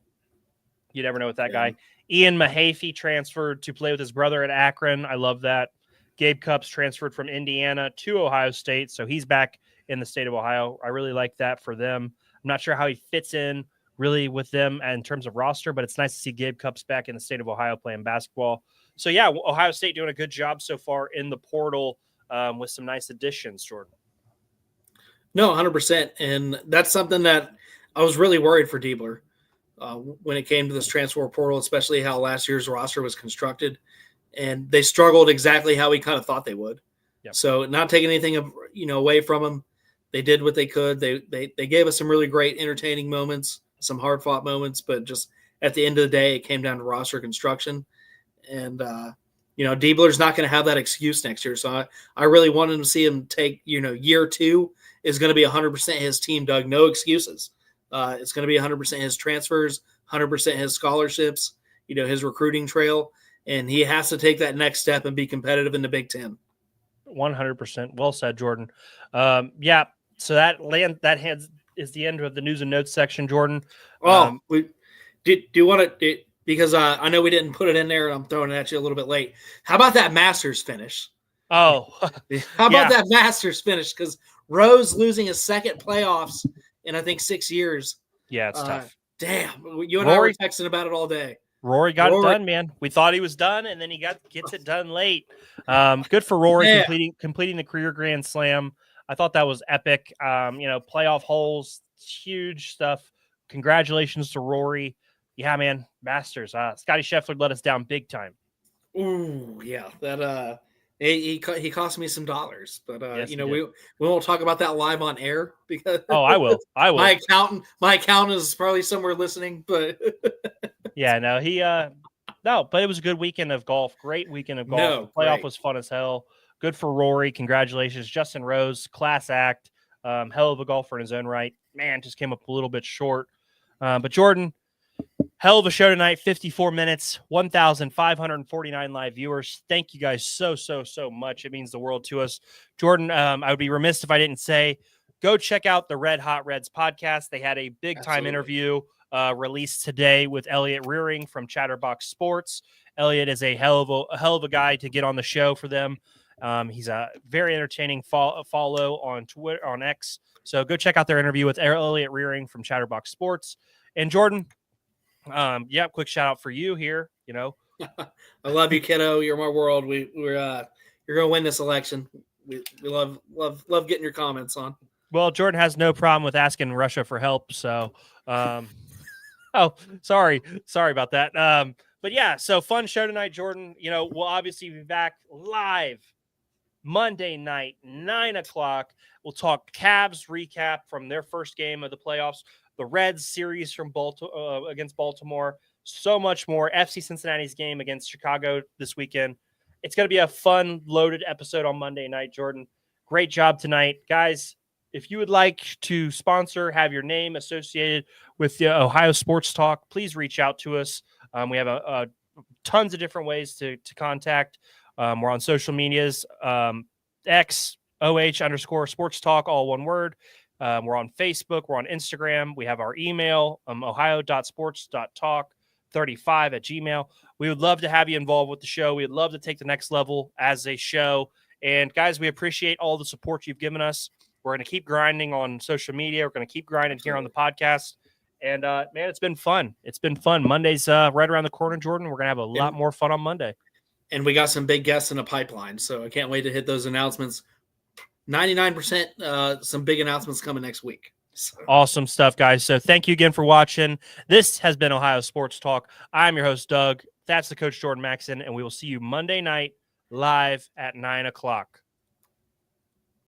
You never know with that guy. Ian Mahaffey transferred to play with his brother at Akron. I love that. Gabe Cupps transferred from Indiana to Ohio State, so he's back in the state of Ohio. I really like that for them. I'm not sure how he fits in really with them in terms of roster, but it's nice to see Gabe Cupps back in the state of Ohio playing basketball. So, yeah, Ohio State doing a good job so far in the portal with some nice additions, Jordan. No, 100%. And that's something that I was really worried for Diebler when it came to this transfer portal, especially how last year's roster was constructed. And they struggled exactly how we kind of thought they would. Yep. So not taking anything away from them. They did what they could. They gave us some really great entertaining moments, some hard fought moments, but just at the end of the day, it came down to roster construction. And, Diebler's not going to have that excuse next year. So I really wanted to see him take, year 2 is going to be 100% his team, Doug. No excuses. It's going to be 100% his transfers, 100% his scholarships, his recruiting trail. And he has to take that next step and be competitive in the Big Ten. 100%. Well said, Jordan. Yeah. So that is the end of the news and notes section, Jordan. Do you want to? Because I know we didn't put it in there, and I'm throwing it at you a little bit late. How about that Masters finish? Oh, how about that Masters finish? Because Rose losing his second playoffs in I think 6 years. Yeah, it's tough. Damn, you and Rory, I were texting about it all day. Rory got it done, man. We thought he was done, and then he gets it done late. Good for Rory completing the career Grand Slam. I thought that was epic. Playoff holes, huge stuff. Congratulations to Rory. Yeah, man, Masters. Scotty Scheffler let us down big time. Ooh, yeah, that he cost me some dollars, but yes, we won't talk about that live on air because I will. My accountant is probably somewhere listening, but yeah, no, but it was a good weekend of golf. Great weekend of golf. No, the playoff was fun as hell. Good for Rory. Congratulations. Justin Rose, class act. Hell of a golfer in his own right. Man, just came up a little bit short. But Jordan, hell of a show tonight. 54 minutes, 1,549 live viewers. Thank you guys so much. It means the world to us. Jordan, I would be remiss if I didn't say, go check out the Red Hot Reds podcast. They had a big-time interview released today with Elliot Rearing from Chatterbox Sports. Elliot is a hell of a guy to get on the show for them. He's a very entertaining follow on Twitter, on X. So go check out their interview with Elliot Rearing from Chatterbox Sports. And Jordan, Yeah, quick shout out for you here. I love you, kiddo. You're my world. We're you're gonna win this election. We love getting your comments on. Well, Jordan has no problem with asking Russia for help. So, oh, sorry about that. But yeah, so fun show tonight, Jordan. We'll obviously be back live Monday night, 9:00. We'll talk Cavs recap from their first game of the playoffs, the Reds series from against Baltimore, so much more. FC Cincinnati's game against Chicago this weekend. It's going to be a fun, loaded episode on Monday night, Jordan. Great job tonight. Guys, if you would like to sponsor, have your name associated with the Ohio Sports Talk, please reach out to us. We have tons of different ways to contact. We're on social medias, X, OH _sports talk, all one word. We're on Facebook. We're on Instagram. We have our email, ohio.sports.talk35@gmail. We would love to have you involved with the show. We'd love to take the next level as a show. And guys, we appreciate all the support you've given us. We're going to keep grinding on social media. We're going to keep grinding here on the podcast. And man, it's been fun. It's been fun. Monday's right around the corner, Jordan. We're going to have a lot more fun on Monday. And we got some big guests in the pipeline, so I can't wait to hit those announcements. 99%, some big announcements coming next week. So. Awesome stuff, guys. So thank you again for watching. This has been Ohio Sports Talk. I'm your host, Doug. That's the coach, Jordan Maxson, and we will see you Monday night live at 9:00.